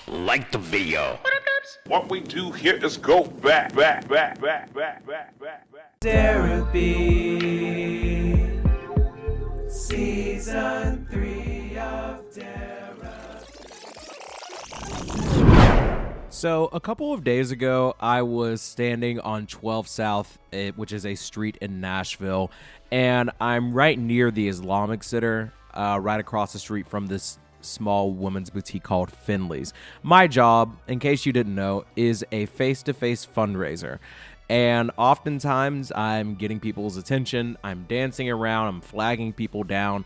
like the video. What we do here is go back. Derapy, Season 3 of Derapy. So a couple of days ago, I was standing on 12 South, which is a street in Nashville, and I'm right near the Islamic Center, right across the street from this small women's boutique called Finley's. My job, in case you didn't know, is a face-to-face fundraiser. And oftentimes I'm getting people's attention, I'm dancing around, I'm flagging people down.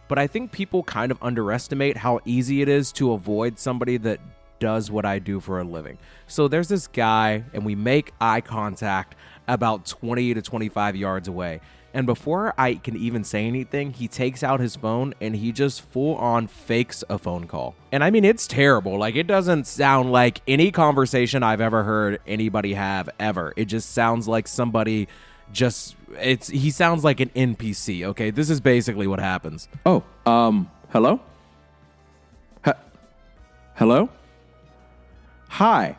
But I think people kind of underestimate how easy it is to avoid somebody that does what I do for a living. So there's this guy, and we make eye contact about 20 to 25 yards away. And before I can even say anything, he takes out his phone and he just full on fakes a phone call. And I mean, it's terrible. Like, it doesn't sound like any conversation I've ever heard anybody have ever. It just sounds like somebody he sounds like an NPC. Okay, this is basically what happens. Oh, hello? Hello? Hi.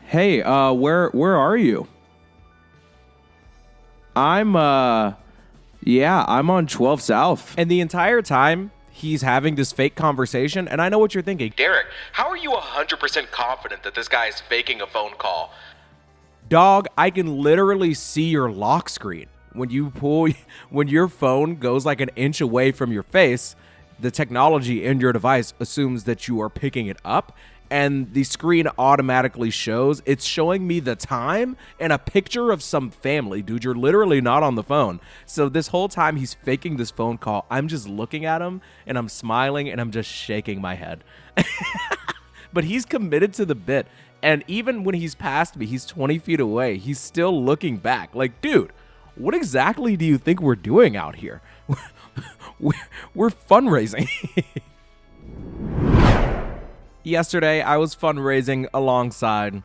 Hey, where are you? I'm on 12 South. And the entire time, he's having this fake conversation, and I know what you're thinking. Derek, how are you 100% confident that this guy is faking a phone call? Dog, I can literally see your lock screen. When your phone goes like an inch away from your face, the technology in your device assumes that you are picking it up, and the screen automatically shows. It's showing me the time and a picture of some family. Dude, you're literally not on the phone. So this whole time he's faking this phone call, I'm just looking at him and I'm smiling and I'm just shaking my head. But he's committed to the bit. And even when he's past me, he's 20 feet away, he's still looking back. Like, dude, what exactly do you think we're doing out here? We're fundraising. Yesterday, I was fundraising alongside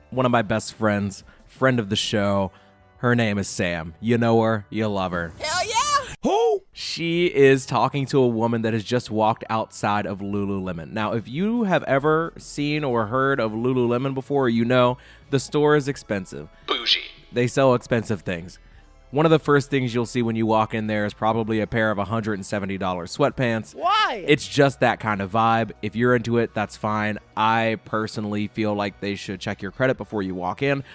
one of my best friends, friend of the show. Her name is Sam. You know her, you love her. Hell yeah! Who? She is talking to a woman that has just walked outside of Lululemon. Now, if you have ever seen or heard of Lululemon before, you know the store is expensive. Bougie. They sell expensive things. One of the first things you'll see when you walk in there is probably a pair of $170 sweatpants. Why? It's just that kind of vibe. If you're into it, that's fine. I personally feel like they should check your credit before you walk in.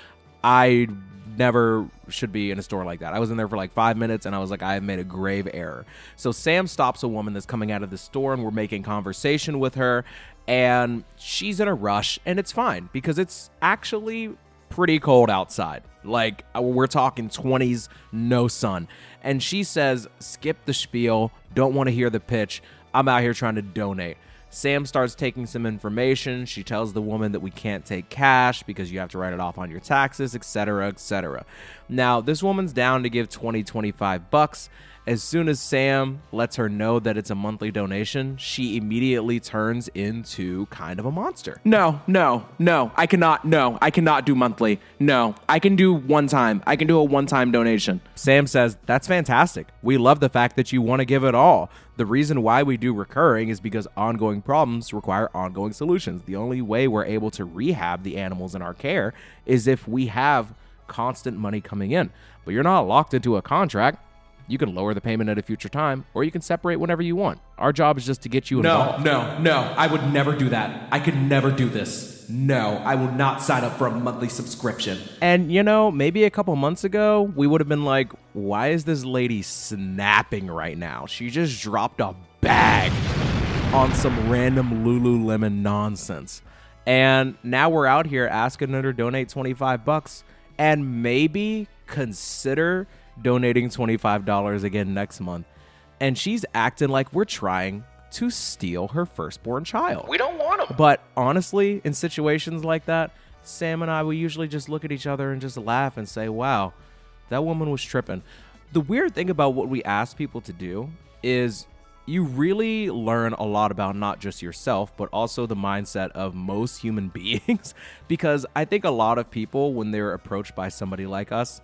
I never should be in a store like that. I was in there for like 5 minutes and I was like, I have made a grave error. So Sam stops a woman that's coming out of the store and we're making conversation with her, and she's in a rush, and it's fine because it's actually pretty cold outside. Like, we're talking 20s, no sun. And she says, skip the spiel, don't want to hear the pitch. I'm out here trying to donate. Sam starts taking some information. She tells the woman that we can't take cash because you have to write it off on your taxes, etc., etc. Now, this woman's down to give $25. As soon as Sam lets her know that it's a monthly donation, she immediately turns into kind of a monster. No, I cannot do monthly. No, I can do one time. I can do a one-time donation. Sam says, that's fantastic. We love the fact that you want to give it all. The reason why we do recurring is because ongoing problems require ongoing solutions. The only way we're able to rehab the animals in our care is if we have constant money coming in. But you're not locked into a contract. You can lower the payment at a future time, or you can separate whenever you want. Our job is just to get you involved. No. I would never do that. I could never do this. No, I will not sign up for a monthly subscription. And, you know, maybe a couple months ago, we would have been like, why is this lady snapping right now? She just dropped a bag on some random Lululemon nonsense. And now we're out here asking her to donate $25 and maybe consider donating $25 again next month. And she's acting like we're trying to steal her firstborn child. We don't want him. But honestly, in situations like that, Sam and I, we usually just look at each other and just laugh and say, wow, that woman was tripping. The weird thing about what we ask people to do is you really learn a lot about not just yourself, but also the mindset of most human beings. Because I think a lot of people, when they're approached by somebody like us,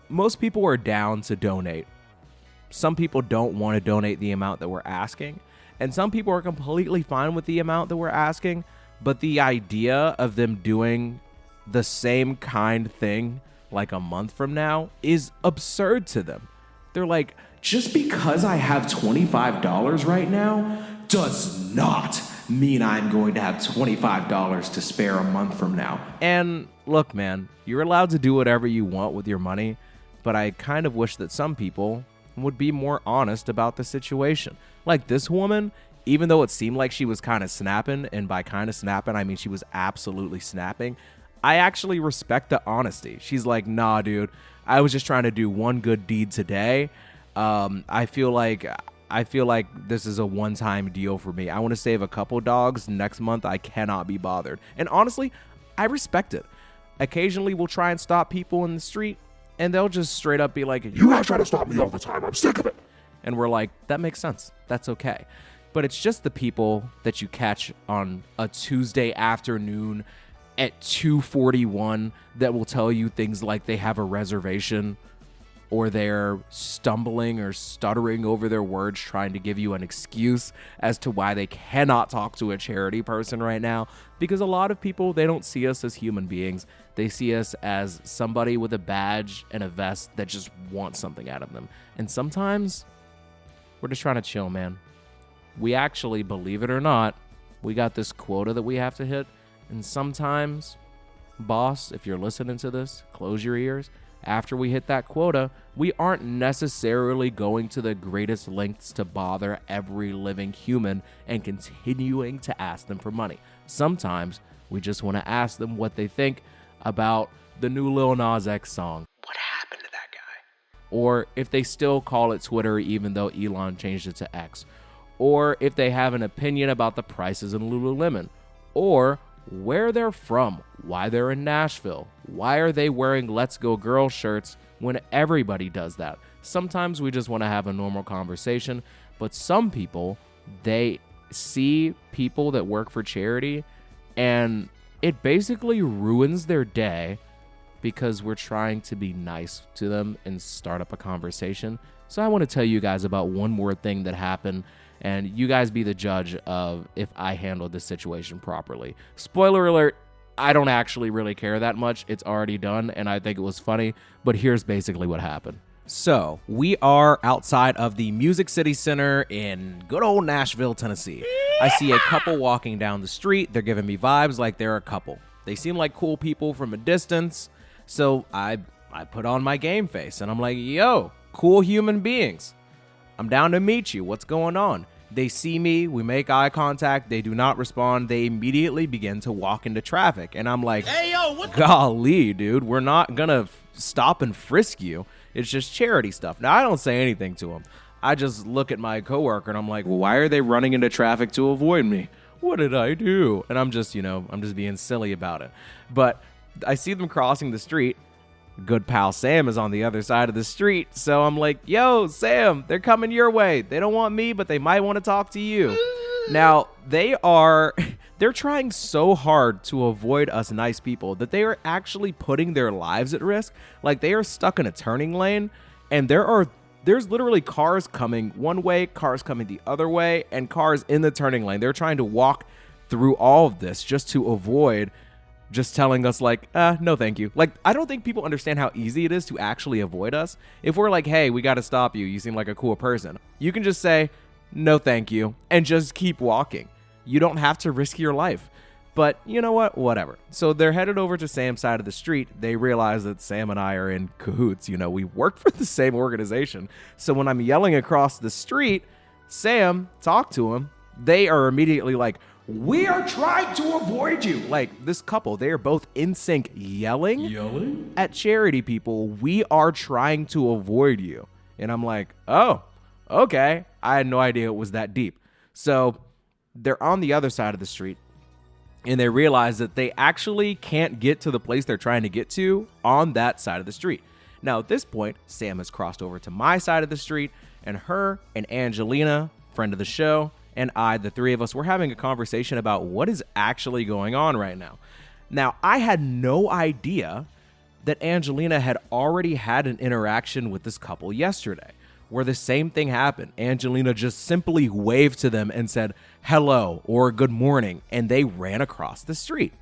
most people are down to donate. Some people don't want to donate the amount that we're asking. And some people are completely fine with the amount that we're asking, but the idea of them doing the same kind thing like a month from now is absurd to them. They're like, just because I have $25 right now does not mean I'm going to have $25 to spare a month from now. and look, man, you're allowed to do whatever you want with your money, but I kind of wish that some people would be more honest about the situation. Like this woman, even though it seemed like she was kind of snapping, and by kind of snapping, I mean she was absolutely snapping, I actually respect the honesty. She's like, nah, dude, I was just trying to do one good deed today. I feel like this is a one-time deal for me. I want to save a couple dogs. Next month, I cannot be bothered. And honestly, I respect it. Occasionally, we'll try and stop people in the street, and they'll just straight up be like, you guys try to stop me all the time. I'm sick of it. And we're like, that makes sense. That's okay. But it's just the people that you catch on a Tuesday afternoon at 2:41 that will tell you things like they have a reservation, or they're stumbling or stuttering over their words trying to give you an excuse as to why they cannot talk to a charity person right now. Because a lot of people, they don't see us as human beings. They see us as somebody with a badge and a vest that just wants something out of them. And sometimes we're just trying to chill, man. We actually, believe it or not, we got this quota that we have to hit. And sometimes, boss, if you're listening to this, close your ears. After we hit that quota, we aren't necessarily going to the greatest lengths to bother every living human and continuing to ask them for money. Sometimes we just want to ask them what they think about the new Lil Nas X song. What happened to that guy? Or if they still call it Twitter even though Elon changed it to X. Or if they have an opinion about the prices in Lululemon. Or where they're from, why they're in Nashville, why are they wearing Let's Go Girl shirts when everybody does that. Sometimes we just want to have a normal conversation, but some people, they see people that work for charity and it basically ruins their day because we're trying to be nice to them and start up a conversation. So I want to tell you guys about one more thing that happened, and you guys be the judge of if I handled this situation properly. Spoiler alert, I don't actually really care that much. It's already done, and I think it was funny, but here's basically what happened. So, we are outside of the Music City Center in good old Nashville, Tennessee. I see a couple walking down the street. They're giving me vibes like they're a couple. They seem like cool people from a distance, so I put on my game face, and I'm like, yo, cool human beings. I'm down to meet you. What's going on? They see me. We make eye contact. They do not respond. They immediately begin to walk into traffic. And I'm like, hey, yo, what golly, dude, we're not going to stop and frisk you. It's just charity stuff. Now, I don't say anything to them. I just look at my coworker and I'm like, well, why are they running into traffic to avoid me? What did I do? And I'm just, I'm just being silly about it. But I see them crossing the street. Good pal Sam is on the other side of the street. So I'm like, yo, Sam, they're coming your way. They don't want me, but they might want to talk to you. Now, they're trying so hard to avoid us nice people that they are actually putting their lives at risk. Like, they are stuck in a turning lane, and there's literally cars coming one way, cars coming the other way, and cars in the turning lane. They're trying to walk through all of this just to avoid just telling us like, no, thank you. Like, I don't think people understand how easy it is to actually avoid us. If we're like, hey, we got to stop you. You seem like a cool person. You can just say, no, thank you, and just keep walking. You don't have to risk your life. But you know what? Whatever. So they're headed over to Sam's side of the street. They realize that Sam and I are in cahoots. We work for the same organization. So when I'm yelling across the street, Sam, talk to him. They are immediately like, we are trying to avoid you. Like, this couple, they are both in sync yelling at charity people. We are trying to avoid you. And I'm like, oh, okay. I had no idea it was that deep. So they're on the other side of the street, and they realize that they actually can't get to the place they're trying to get to on that side of the street. Now, at this point, Sam has crossed over to my side of the street, and her and Angelina, friend of the show, and I, the three of us, we're having a conversation about what is actually going on right now. Now, I had no idea that Angelina had already had an interaction with this couple yesterday. where the same thing happened. Angelina just simply waved to them and said hello or good morning, and they ran across the street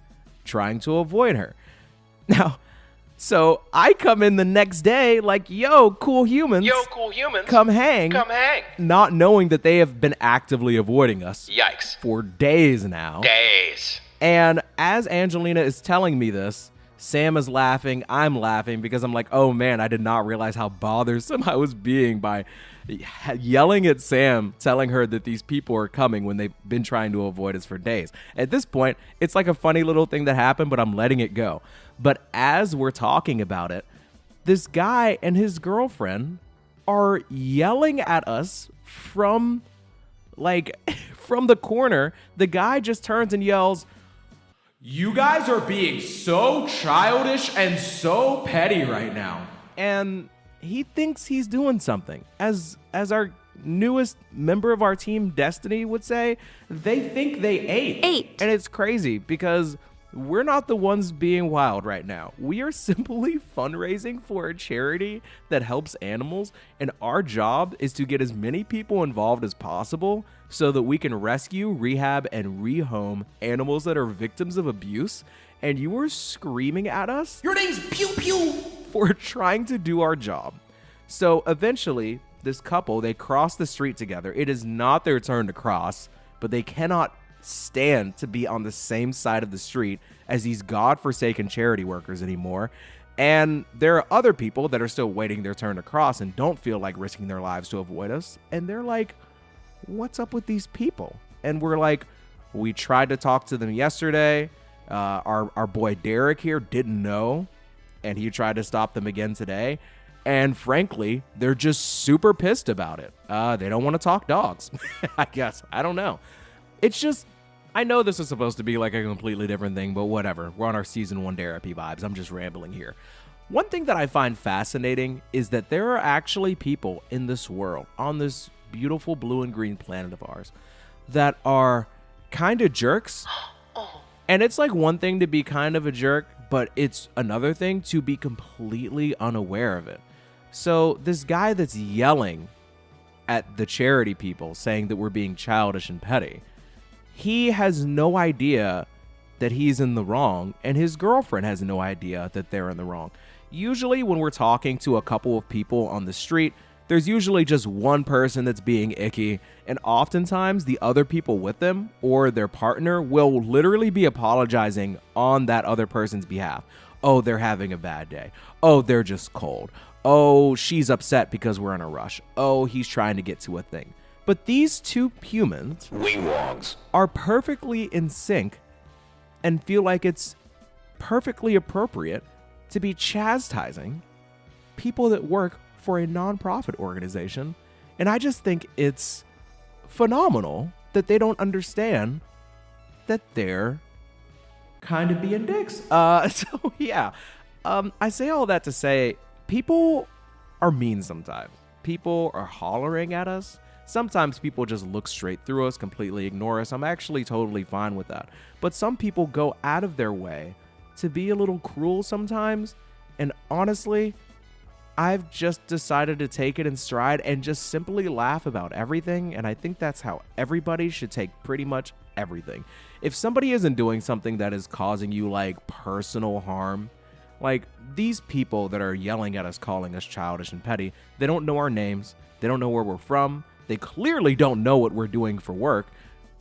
trying to avoid her. Now, so I come in the next day like, yo, cool humans. Yo, cool humans. Come hang. Come hang. Not knowing that they have been actively avoiding us. Yikes. For days now. Days. And as Angelina is telling me this, Sam is laughing. I'm laughing because I'm like, oh man, I did not realize how bothersome I was being by yelling at Sam, telling her that these people are coming when they've been trying to avoid us for days. At this point, it's like a funny little thing that happened, but I'm letting it go. But as we're talking about it, this guy and his girlfriend are yelling at us from the corner. The guy just turns and yells, "You guys are being so childish and so petty right now." And he thinks he's doing something. As our newest member of our team, Destiny, would say, they think they ate. And it's crazy because we're not the ones being wild right now. We are simply fundraising for a charity that helps animals, and our job is to get as many people involved as possible so that we can rescue, rehab, and rehome animals that are victims of abuse. And you are screaming at us, "Your name's Pew Pew," for trying to do our job. So eventually, this couple, they cross the street together. It is not their turn to cross, but they cannot stand to be on the same side of the street as these godforsaken charity workers anymore. And there are other people that are still waiting their turn to cross and don't feel like risking their lives to avoid us. And they're like, what's up with these people? And we're like, we tried to talk to them yesterday. Our boy Derek here didn't know, and he tried to stop them again today. And frankly, they're just super pissed about it. They don't want to talk dogs, I guess. I don't know. It's just, I know this is supposed to be like a completely different thing, but whatever. We're on our season 1 Derapy vibes. I'm just rambling here. One thing that I find fascinating is that there are actually people in this world, on this beautiful blue and green planet of ours, that are kind of jerks. And it's like one thing to be kind of a jerk, but it's another thing to be completely unaware of it. So this guy that's yelling at the charity people saying that we're being childish and petty, he has no idea that he's in the wrong, and his girlfriend has no idea that they're in the wrong. Usually when we're talking to a couple of people on the street, there's usually just one person that's being icky, and oftentimes the other people with them or their partner will literally be apologizing on that other person's behalf. Oh, they're having a bad day. Oh, they're just cold. Oh, she's upset because we're in a rush. Oh, he's trying to get to a thing. But these two humans are perfectly in sync and feel like it's perfectly appropriate to be chastising people that work for a nonprofit organization. And I just think it's phenomenal that they don't understand that they're kind of being dicks. So yeah, I say all that to say people are mean sometimes. People are hollering at us. Sometimes people just look straight through us, completely ignore us. I'm actually totally fine with that. But some people go out of their way to be a little cruel sometimes. And honestly, I've just decided to take it in stride and just simply laugh about everything. And I think that's how everybody should take pretty much everything. If somebody isn't doing something that is causing you like personal harm, like these people that are yelling at us, calling us childish and petty, they don't know our names. They don't know where we're from. They clearly don't know what we're doing for work.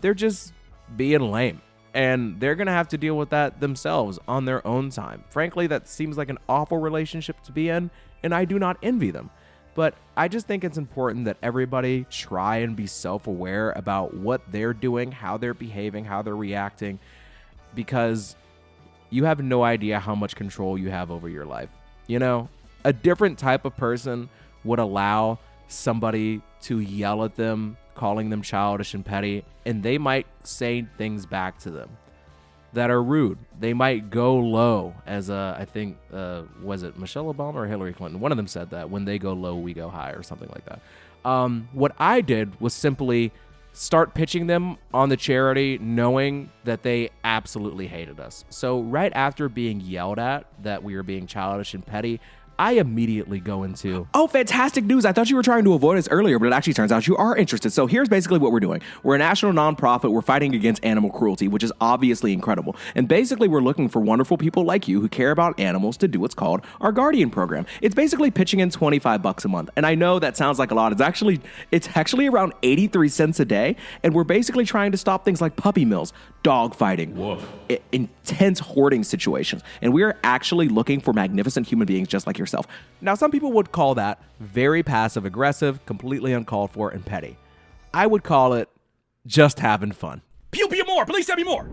They're just being lame. And they're going to have to deal with that themselves on their own time. Frankly, that seems like an awful relationship to be in, and I do not envy them. But I just think it's important that everybody try and be self-aware about what they're doing, how they're behaving, how they're reacting, because you have no idea how much control you have over your life. You know, a different type of person would allow somebody to yell at them, calling them childish and petty, and they might say things back to them that are rude. They might go low, as I think, was it Michelle Obama or Hillary Clinton? One of them said that, when they go low, we go high, or something like that. What I did was simply start pitching them on the charity, knowing that they absolutely hated us. So right after being yelled at that we were being childish and petty, I immediately go into, Oh, fantastic news. I thought you were trying to avoid us earlier, but it actually turns out you are interested. So here's basically what we're doing. We're a national nonprofit. We're fighting against animal cruelty, which is obviously incredible. And basically, we're looking for wonderful people like you who care about animals to do what's called our Guardian program. It's basically pitching in $25 a month. And I know that sounds like a lot. It's actually around 83 cents a day. And we're basically trying to stop things like puppy mills, dog fighting, intense hoarding situations. And we are actually looking for magnificent human beings just like yourself. now some people would call that very passive aggressive, completely uncalled for, and petty. I would call it just having fun. Pew pew more. Please tell me more.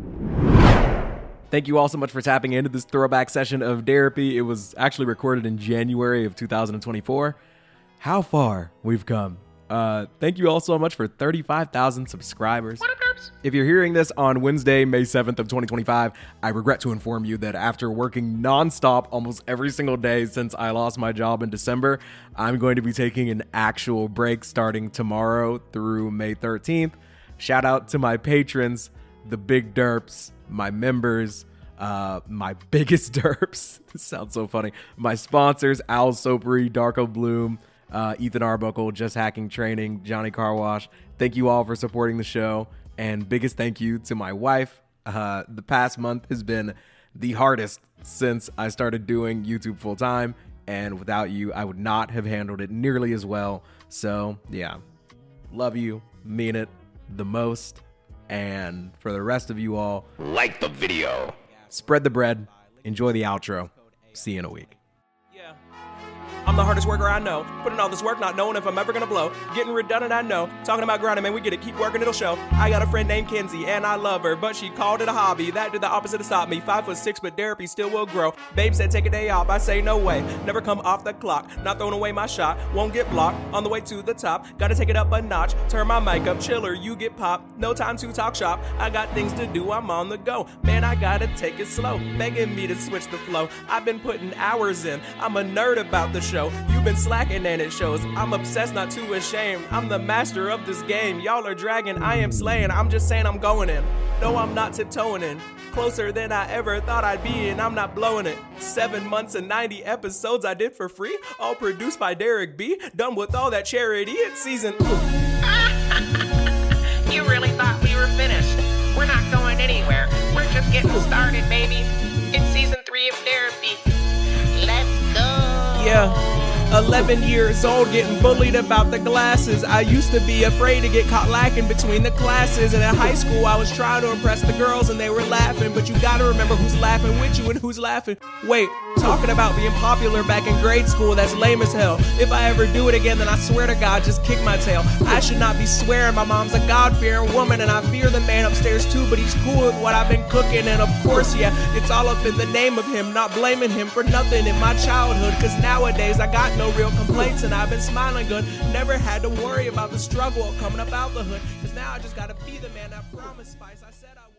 Thank you all so much for tapping into this throwback session of Derapy. It was actually recorded in January of 2024. How far we've come. Thank you all so much for 35,000 subscribers. If you're hearing this on Wednesday, May 7th of 2025, I regret to inform you that after working nonstop almost every single day since I lost my job in December, I'm going to be taking an actual break starting tomorrow through May 13th. Shout out to my patrons, the big derps, my members, my biggest derps. This sounds so funny. My sponsors, Al Sopery, Darko Bloom, Ethan Arbuckle, Just Hacking Training, Johnny Car Wash. Thank you all for supporting the show. And biggest thank you to my wife. The past month has been the hardest since I started doing YouTube full time. And without you, I would not have handled it nearly as well. So yeah, love you, mean it the most. And for the rest of you all, Like the video. spread the bread, enjoy the outro. See you in a week. Yeah. I'm the hardest worker I know. Putting all this work, not knowing if I'm ever gonna blow. Getting redundant, I know. Talking about grinding, man, we get it. Keep working, it'll show. I got a friend named Kenzie, and I love her, but she called it a hobby. That did the opposite to stop me. 5'6", but Derapy still will grow. Babe said take a day off. I say no way. Never come off the clock. Not throwing away my shot. Won't get blocked. On the way to the top. Gotta take it up a notch. Turn my mic up. Chiller, you get popped. No time to talk shop. I got things to do. I'm on the go. Man, I gotta take it slow. Begging me to switch the flow. I've been putting hours in. I'm a nerd about the show. You've been slacking and it shows. I'm obsessed, not too ashamed. I'm the master of this game. Y'all are dragging, I am slaying. I'm just saying I'm going in. No, I'm not tiptoeing in. Closer than I ever thought I'd be, and I'm not blowing it. 7 months and 90 episodes I did for free. All produced by Derek B. Done with all that charity. It's season. You really thought we were finished? We're not going anywhere. We're just getting started, baby. It's season 3 of Derapy. Let's go. Yeah. 11 years old, getting bullied about the glasses. I used to be afraid to get caught lacking between the classes. And in high school, I was trying to impress the girls and they were laughing. But you gotta remember who's laughing with you and who's laughing. Wait, talking about being popular back in grade school, that's lame as hell. If I ever do it again, then I swear to God, just kick my tail. I should not be swearing. My mom's a God-fearing woman and I fear the man upstairs too, but he's cool with what I've been cooking. And of course, yeah, it's all up in the name of him. Not blaming him for nothing in my childhood, cause nowadays I got no real complaints and I've been smiling good. Never had to worry about the struggle of coming up out the hood, cause now I just gotta be the man that promised Spice. I said I would.